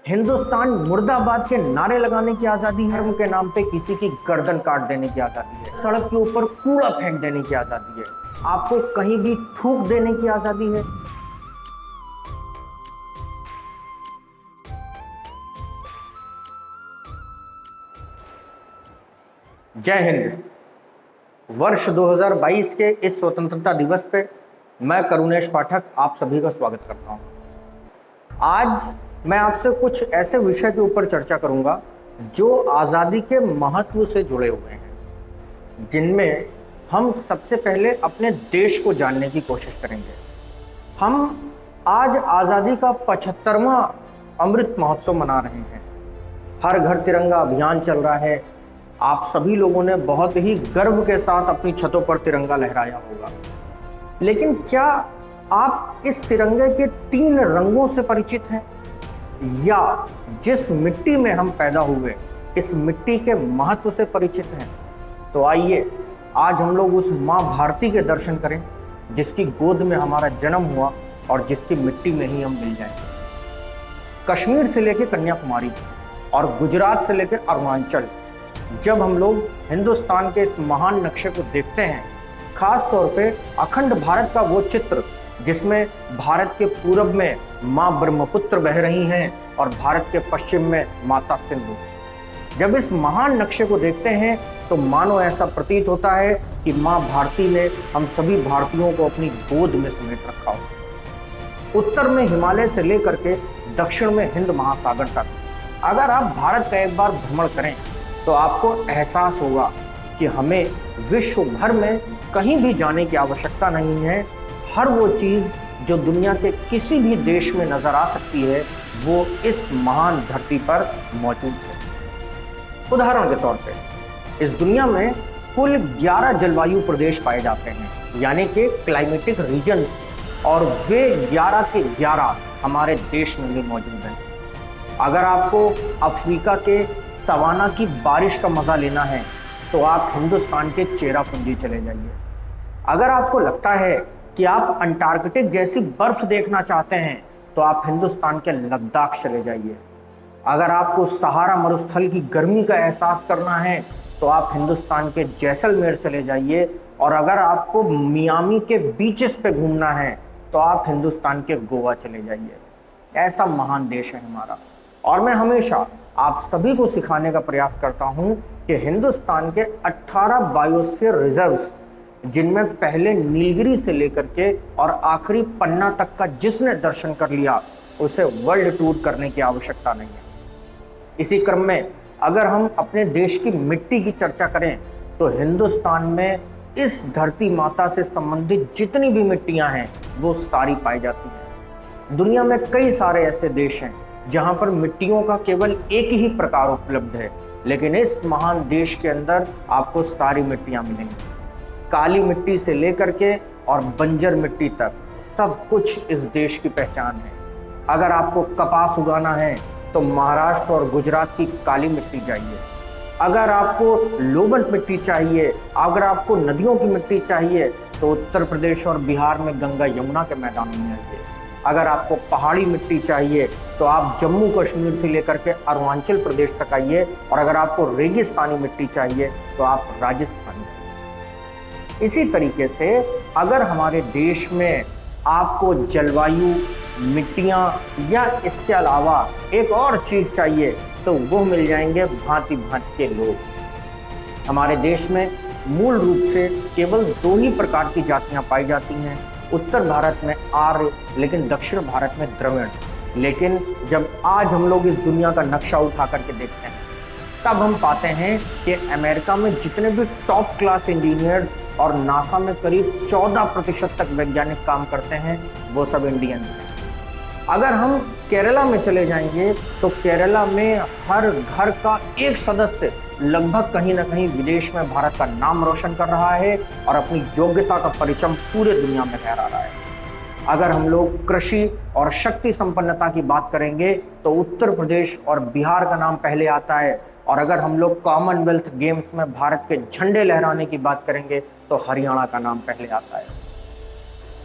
हिंदुस्तान मुर्दाबाद के नारे लगाने की आजादी है, धर्म के नाम पे किसी की गर्दन काट देने की आजादी है, सड़क के ऊपर कूड़ा फेंक देने की आजादी है, आपको कहीं भी थूक देने की आजादी है। जय हिंद। वर्ष 2022 के इस स्वतंत्रता दिवस पे मैं करुणेश पाठक आप सभी का स्वागत करता हूं। आज मैं आपसे कुछ ऐसे विषय के ऊपर चर्चा करूंगा जो आज़ादी के महत्व से जुड़े हुए हैं, जिनमें हम सबसे पहले अपने देश को जानने की कोशिश करेंगे। हम आज आज़ादी का 75वां अमृत महोत्सव मना रहे हैं। हर घर तिरंगा अभियान चल रहा है। आप सभी लोगों ने बहुत ही गर्व के साथ अपनी छतों पर तिरंगा लहराया होगा, लेकिन क्या आप इस तिरंगे के 3 रंगों से परिचित हैं, या जिस मिट्टी में हम पैदा हुए इस मिट्टी के महत्व से परिचित हैं? तो आइए आज हम लोग उस माँ भारती के दर्शन करें जिसकी गोद में हमारा जन्म हुआ और जिसकी मिट्टी में ही हम मिल जाएंगे। कश्मीर से लेकर कन्याकुमारी और गुजरात से लेकर अरुणाचल, जब हम लोग हिंदुस्तान के इस महान नक्शे को देखते हैं, खास तौर पे अखंड भारत का वो चित्र जिसमें भारत के पूरब में माँ ब्रह्मपुत्र बह रही हैं और भारत के पश्चिम में माता सिंधु, जब इस महान नक्शे को देखते हैं तो मानो ऐसा प्रतीत होता है कि माँ भारती ने हम सभी भारतीयों को अपनी गोद में समेट रखा हो। उत्तर में हिमालय से लेकर के दक्षिण में हिंद महासागर तक अगर आप भारत का एक बार भ्रमण करें तो आपको एहसास होगा कि हमें विश्व भर में कहीं भी जाने की आवश्यकता नहीं है। हर वो चीज़ जो दुनिया के किसी भी देश में नज़र आ सकती है वो इस महान धरती पर मौजूद है। उदाहरण के तौर पे इस दुनिया में कुल 11 जलवायु प्रदेश पाए जाते हैं, यानी कि क्लाइमेटिक रीजन्स, और वे 11 के 11 हमारे देश में भी मौजूद हैं। अगर आपको अफ्रीका के सवाना की बारिश का मज़ा लेना है तो आप हिंदुस्तान के चेरापूंजी चले जाइए। अगर आपको लगता है कि आप अंटार्कटिक जैसी बर्फ देखना चाहते हैं तो आप हिंदुस्तान के लद्दाख चले जाइए। अगर आपको सहारा मरुस्थल की गर्मी का एहसास करना है तो आप हिंदुस्तान के जैसलमेर चले जाइए। और अगर आपको मियामी के बीचेस पे घूमना है तो आप हिंदुस्तान के गोवा चले जाइए। ऐसा महान देश है हमारा, और मैं हमेशा आप सभी को सिखाने का प्रयास करता हूं कि हिंदुस्तान के 18 बायोस्फीयर रिजर्व्स, जिनमें पहले नीलगिरी से लेकर के और आखिरी पन्ना तक का जिसने दर्शन कर लिया उसे वर्ल्ड टूर करने की आवश्यकता नहीं है। इसी क्रम में अगर हम अपने देश की मिट्टी की चर्चा करें तो हिंदुस्तान में इस धरती माता से संबंधित जितनी भी मिट्टियां हैं वो सारी पाई जाती हैं। दुनिया में कई सारे ऐसे देश हैं जहां पर मिट्टियों का केवल एक ही प्रकार उपलब्ध है, लेकिन इस महान देश के अंदर आपको सारी मिट्टियां मिलेंगी। काली मिट्टी से लेकर के और बंजर मिट्टी तक सब कुछ इस देश की पहचान है। अगर आपको कपास उगाना है तो महाराष्ट्र और गुजरात की काली मिट्टी चाहिए। अगर आपको लोबन मिट्टी चाहिए, अगर आपको नदियों की मिट्टी चाहिए तो उत्तर प्रदेश और बिहार में गंगा यमुना के मैदानों में आइए। अगर आपको पहाड़ी मिट्टी चाहिए तो आप जम्मू कश्मीर से लेकर के अरुणाचल प्रदेश तक आइए। और अगर आपको रेगिस्तानी मिट्टी चाहिए तो आप राजस्थान जाइए। इसी तरीके से अगर हमारे देश में आपको जलवायु, मिट्टियाँ या इसके अलावा एक और चीज़ चाहिए तो वो मिल जाएंगे भांति भांति के लोग। हमारे देश में मूल रूप से केवल 2 ही प्रकार की जातियाँ पाई जाती हैं। उत्तर भारत में आर्य, लेकिन दक्षिण भारत में द्रविड़। लेकिन जब आज हम लोग इस दुनिया का नक्शा उठा करके देखते हैं तब हम पाते हैं कि अमेरिका में जितने भी टॉप क्लास इंजीनियर्स और नासा में करीब 14% तक वैज्ञानिक काम करते हैं वो सब इंडियंस हैं। अगर हम केरला में चले जाएंगे तो केरला में हर घर का एक सदस्य लगभग कहीं ना कहीं विदेश में भारत का नाम रोशन कर रहा है और अपनी योग्यता का परिचय पूरे दुनिया में फहरा रहा है। अगर हम लोग कृषि और शक्ति संपन्नता की बात करेंगे तो उत्तर प्रदेश और बिहार का नाम पहले आता है। और अगर हम लोग कॉमनवेल्थ गेम्स में भारत के झंडे लहराने की बात करेंगे तो हरियाणा का नाम पहले आता है।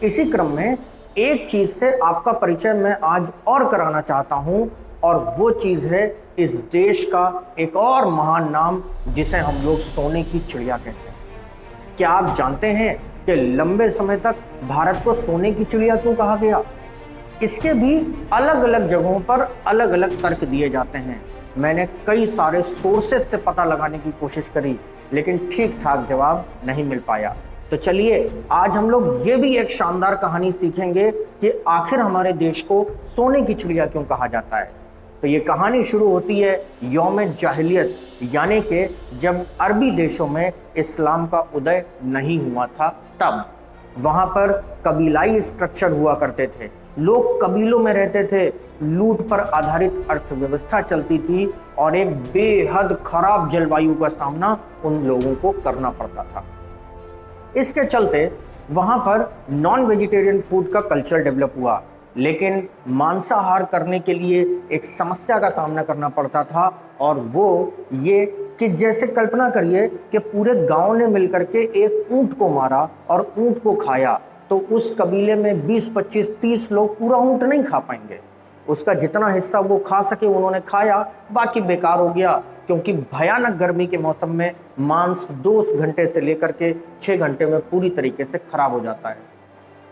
इसी क्रम में एक चीज से आपका परिचय मैं आज और कराना चाहता हूं और वो चीज़ है इस देश का एक और महान नाम जिसे हम लोग सोने की चिड़िया कहते हैं। क्या आप जानते हैं कि लंबे समय तक भारत को सोने की चिड़िया क्यों कहा गया? इसके भी अलग अलग जगहों पर अलग अलग तर्क दिए जाते हैं। मैंने कई सारे सोर्सेस से पता लगाने की कोशिश करी, लेकिन ठीक ठाक जवाब नहीं मिल पाया। तो चलिए आज हम लोग ये भी एक शानदार कहानी सीखेंगे कि आखिर हमारे देश को सोने की चिड़िया क्यों कहा जाता है। तो ये कहानी शुरू होती है यौम जाहिलियत, यानी कि जब अरबी देशों में इस्लाम का उदय नहीं हुआ था। तब वहाँ पर कबीलाई स्ट्रक्चर हुआ करते थे, लोग कबीलों में रहते थे, लूट पर आधारित अर्थव्यवस्था चलती थी और एक बेहद खराब जलवायु का सामना उन लोगों को करना पड़ता था। इसके चलते वहाँ पर नॉन वेजिटेरियन फूड का कल्चर डेवलप हुआ, लेकिन मांसाहार करने के लिए एक समस्या का सामना करना पड़ता था, और वो ये कि जैसे कल्पना करिए कि पूरे गांव ने मिलकर के एक ऊंट को मारा और ऊंट को खाया, तो उस कबीले में 20, 25, 30 लोग पूरा ऊंट नहीं खा पाएंगे। उसका जितना हिस्सा वो खा सके उन्होंने खाया, बाकी बेकार हो गया, क्योंकि भयानक गर्मी के मौसम में मांस 2 घंटे से लेकर के 6 घंटे में पूरी तरीके से खराब हो जाता है।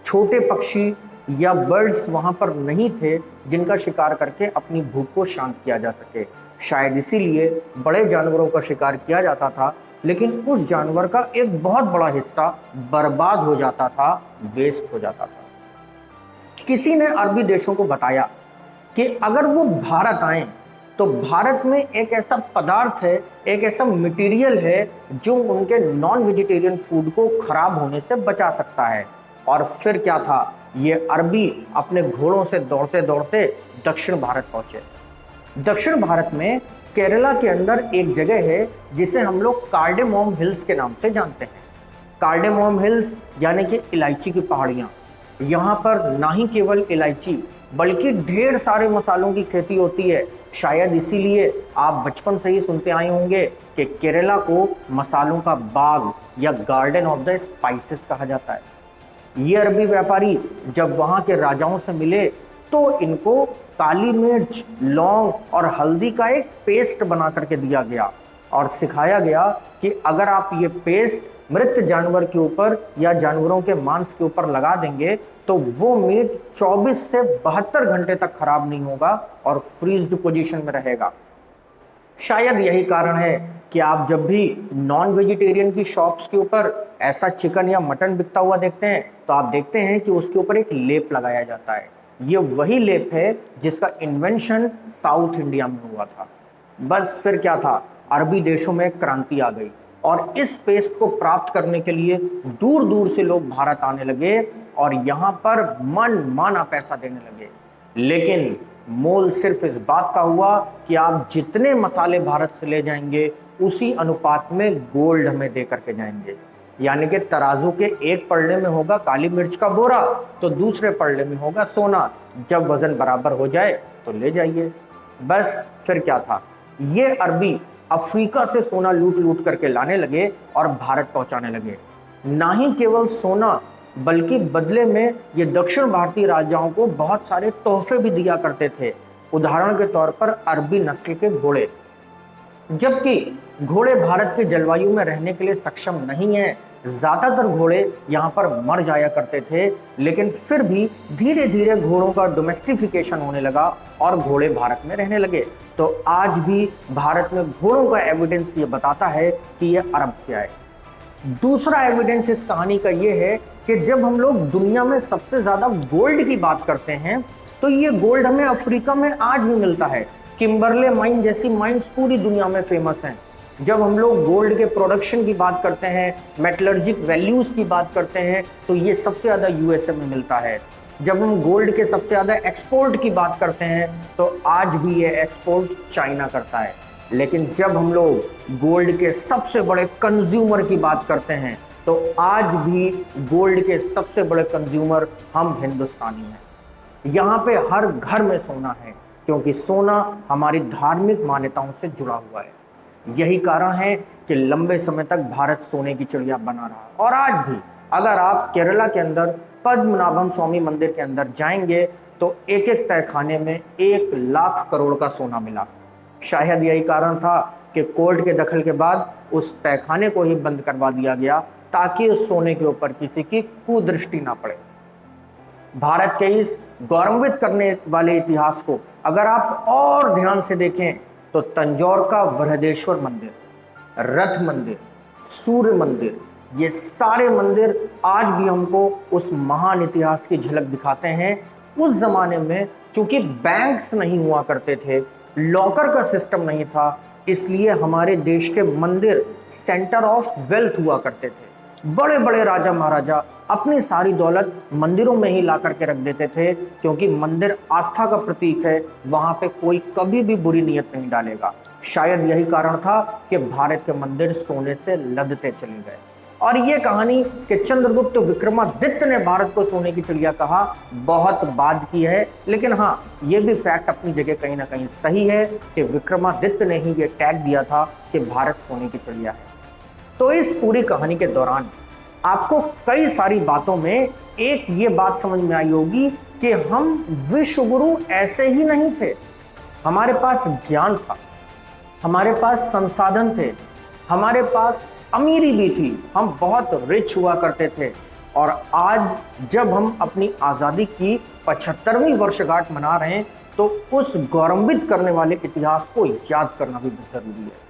छोटे पक्षी या बर्ड्स वहाँ पर नहीं थे जिनका शिकार करके अपनी भूख को शांत किया जा सके। शायद इसीलिए बड़े जानवरों का शिकार किया जाता था, लेकिन उस जानवर का एक बहुत बड़ा हिस्सा बर्बाद हो जाता था, वेस्ट हो जाता था। किसी ने अरबी देशों को बताया कि अगर वो भारत आए तो भारत में एक ऐसा पदार्थ है, एक ऐसा मटेरियल है जो उनके नॉन वेजिटेरियन फूड को खराब होने से बचा सकता है। और फिर क्या था, ये अरबी अपने घोड़ों से दौड़ते दौड़ते दक्षिण भारत पहुंचे। दक्षिण भारत में केरला के अंदर एक जगह है जिसे हम लोग कार्डेमोम हिल्स के नाम से जानते हैं। कार्डेमोम हिल्स यानी कि इलायची की पहाड़ियाँ। यहाँ पर ना ही केवल इलायची बल्कि ढेर सारे मसालों की खेती होती है। शायद इसीलिए आप बचपन से ही सुनते आए होंगे कि केरला को मसालों का बाग या गार्डन ऑफ द स्पाइसेस कहा जाता है। ये अरबी व्यापारी जब वहाँ के राजाओं से मिले तो इनको काली मिर्च, लौंग और हल्दी का एक पेस्ट बना करके दिया गया और सिखाया गया कि अगर आप ये पेस्ट मृत जानवर के ऊपर या जानवरों के मांस के ऊपर लगा देंगे तो वो मीट 24 से 72 घंटे तक खराब नहीं होगा और फ्रीज्ड पोजीशन में रहेगा। शायद यही कारण है कि आप जब भी नॉन वेजिटेरियन की शॉप्स के ऊपर ऐसा चिकन या मटन बिकता हुआ देखते हैं तो आप देखते हैं कि उसके ऊपर एक लेप लगाया जाता है। ये वही लेप है जिसका इन्वेंशन साउथ इंडिया में हुआ था। बस फिर क्या था, अरबी देशों में क्रांति आ गई और इस पेस्ट को प्राप्त करने के लिए दूर दूर से लोग भारत आने लगे और यहाँ पर मन माना पैसा देने लगे। लेकिन मोल सिर्फ इस बात का हुआ कि आप जितने मसाले भारत से ले जाएंगे उसी अनुपात में गोल्ड हमें दे करके जाएंगे। यानी कि तराजू के एक पलड़े में होगा काली मिर्च का बोरा तो दूसरे पलड़े में होगा सोना। जब वजन बराबर हो जाए तो ले जाइए। बस फिर क्या था, ये अरबी अफ्रीका से सोना लूट लूट करके लाने लगे और भारत पहुंचाने लगे। ना ही केवल सोना बल्कि बदले में ये दक्षिण भारतीय राजाओं को बहुत सारे तोहफे भी दिया करते थे। उदाहरण के तौर पर अरबी नस्ल के घोड़े। जबकि घोड़े भारत के जलवायु में रहने के लिए सक्षम नहीं है, ज़्यादातर घोड़े यहाँ पर मर जाया करते थे, लेकिन फिर भी धीरे धीरे घोड़ों का डोमेस्टिफिकेशन होने लगा और घोड़े भारत में रहने लगे। तो आज भी भारत में घोड़ों का एविडेंस ये बताता है कि ये अरब से आए। दूसरा एविडेंस इस कहानी का ये है कि जब हम लोग दुनिया में सबसे ज़्यादा गोल्ड की बात करते हैं तो ये गोल्ड हमें अफ्रीका में आज भी मिलता है। किम्बरले माइन जैसी माइंस पूरी दुनिया में फेमस हैं। जब हम लोग गोल्ड के प्रोडक्शन की बात करते हैं, मेटलर्जिक वैल्यूज़ की बात करते हैं, तो ये सबसे ज़्यादा यूएसए में मिलता है। जब हम गोल्ड के सबसे ज़्यादा एक्सपोर्ट की बात करते हैं तो आज भी ये एक्सपोर्ट चाइना करता है। लेकिन जब हम लोग गोल्ड के सबसे बड़े कंज्यूमर की बात करते हैं तो आज भी गोल्ड के सबसे बड़े कंज्यूमर हम हिंदुस्तानी हैं। यहाँ पे हर घर में सोना है क्योंकि सोना हमारी धार्मिक मान्यताओं से जुड़ा हुआ है। यही कारण है कि लंबे समय तक भारत सोने की चिड़िया बना रहा। और आज भी अगर आप केरला के अंदर पद्मनाभम स्वामी मंदिर के अंदर जाएंगे तो एक एक तहखाने में 1 लाख करोड़ का सोना मिला। शायद यही कारण था कि कोर्ट के दखल के बाद उस तहखाने को ही बंद करवा दिया गया, ताकि उस सोने के ऊपर किसी की कुदृष्टि ना पड़े। भारत के इस गौरवान्वित करने वाले इतिहास को अगर आप और ध्यान से देखें तो तंजौर का बृहदेश्वर मंदिर, रथ मंदिर, सूर्य मंदिर, ये सारे मंदिर आज भी हमको उस महान इतिहास की झलक दिखाते हैं। उस जमाने में चूंकि बैंक्स नहीं हुआ करते थे, लॉकर का सिस्टम नहीं था, इसलिए हमारे देश के मंदिर सेंटर ऑफ वेल्थ हुआ करते थे। बड़े बड़े राजा महाराजा अपनी सारी दौलत मंदिरों में ही ला करके रख देते थे, क्योंकि मंदिर आस्था का प्रतीक है, वहां पे कोई कभी भी बुरी नियत नहीं डालेगा। शायद यही कारण था कि भारत के मंदिर सोने से लदते चले गए। और ये कहानी कि चंद्रगुप्त विक्रमादित्य ने भारत को सोने की चिड़िया कहा, बहुत बाद की है, लेकिन हाँ, ये भी फैक्ट अपनी जगह कहीं ना कहीं सही है कि विक्रमादित्य ने ही ये टैग दिया था कि भारत सोने की चिड़िया है। तो इस पूरी कहानी के दौरान आपको कई सारी बातों में एक ये बात समझ में आई होगी कि हम विश्व गुरु ऐसे ही नहीं थे। हमारे पास ज्ञान था, हमारे पास संसाधन थे, हमारे पास अमीरी भी थी, हम बहुत रिच हुआ करते थे। और आज जब हम अपनी आज़ादी की 75वीं वर्षगांठ मना रहे हैं, तो उस गौरवान्वित करने वाले इतिहास को याद करना भी जरूरी है।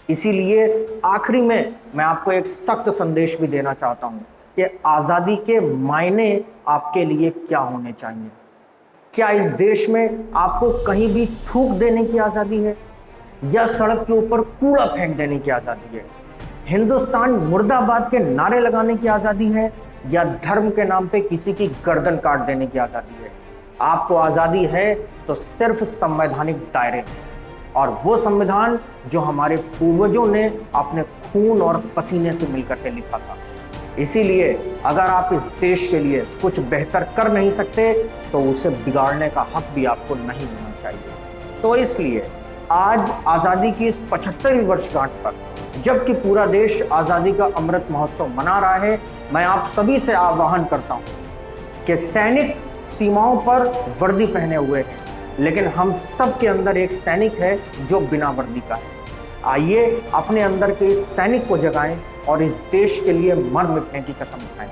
इसीलिए आखिरी में मैं आपको एक सख्त संदेश भी देना चाहता हूं कि आज़ादी के मायने आपके लिए क्या होने चाहिए। क्या इस देश में आपको कहीं भी थूक देने की आज़ादी है, या सड़क के ऊपर कूड़ा फेंक देने की आज़ादी है? हिंदुस्तान मुर्दाबाद के नारे लगाने की आज़ादी है, या धर्म के नाम पे किसी की गर्दन काट देने की आज़ादी है? आपको आज़ादी है तो सिर्फ संवैधानिक दायरे में, और वो संविधान जो हमारे पूर्वजों ने अपने खून और पसीने से मिलकर के लिखा था। इसीलिए अगर आप इस देश के लिए कुछ बेहतर कर नहीं सकते, तो उसे बिगाड़ने का हक भी आपको नहीं होना चाहिए। तो इसलिए आज आज़ादी की इस 75वीं वर्षगांठ पर, जबकि पूरा देश आज़ादी का अमृत महोत्सव मना रहा है, मैं आप सभी से आह्वान करता हूं कि सैनिक सीमाओं पर वर्दी पहने हुए हैं, लेकिन हम सब के अंदर एक सैनिक है जो बिना वर्दी का है। आइए अपने अंदर के इस सैनिक को जगाएं और इस देश के लिए मर मिटने की कसम खाएं।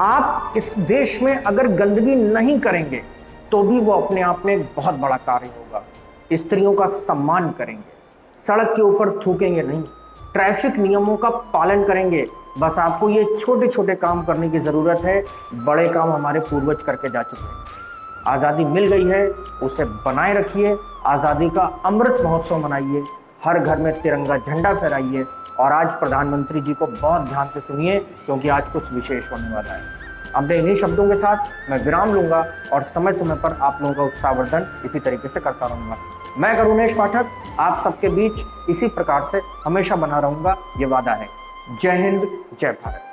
आप इस देश में अगर गंदगी नहीं करेंगे तो भी वो अपने आप में एक बहुत बड़ा कार्य होगा। स्त्रियों का सम्मान करेंगे, सड़क के ऊपर थूकेंगे नहीं, ट्रैफिक नियमों का पालन करेंगे। बस आपको ये छोटे छोटे काम करने की ज़रूरत है, बड़े काम हमारे पूर्वज करके जा चुके हैं। आज़ादी मिल गई है, उसे बनाए रखिए, आज़ादी का अमृत महोत्सव मनाइए, हर घर में तिरंगा झंडा फहराइए। और आज प्रधानमंत्री जी को बहुत ध्यान से सुनिए, क्योंकि आज कुछ विशेष होने वाला है। अब इन्हीं शब्दों के साथ मैं विराम लूंगा और समय समय पर आप लोगों का उत्साहवर्धन इसी तरीके से करता रहूंगा। मैं करुणेश पाठक आप सबके बीच इसी प्रकार से हमेशा बना रहूंगा, ये वादा है। जय हिंद, जय भारत।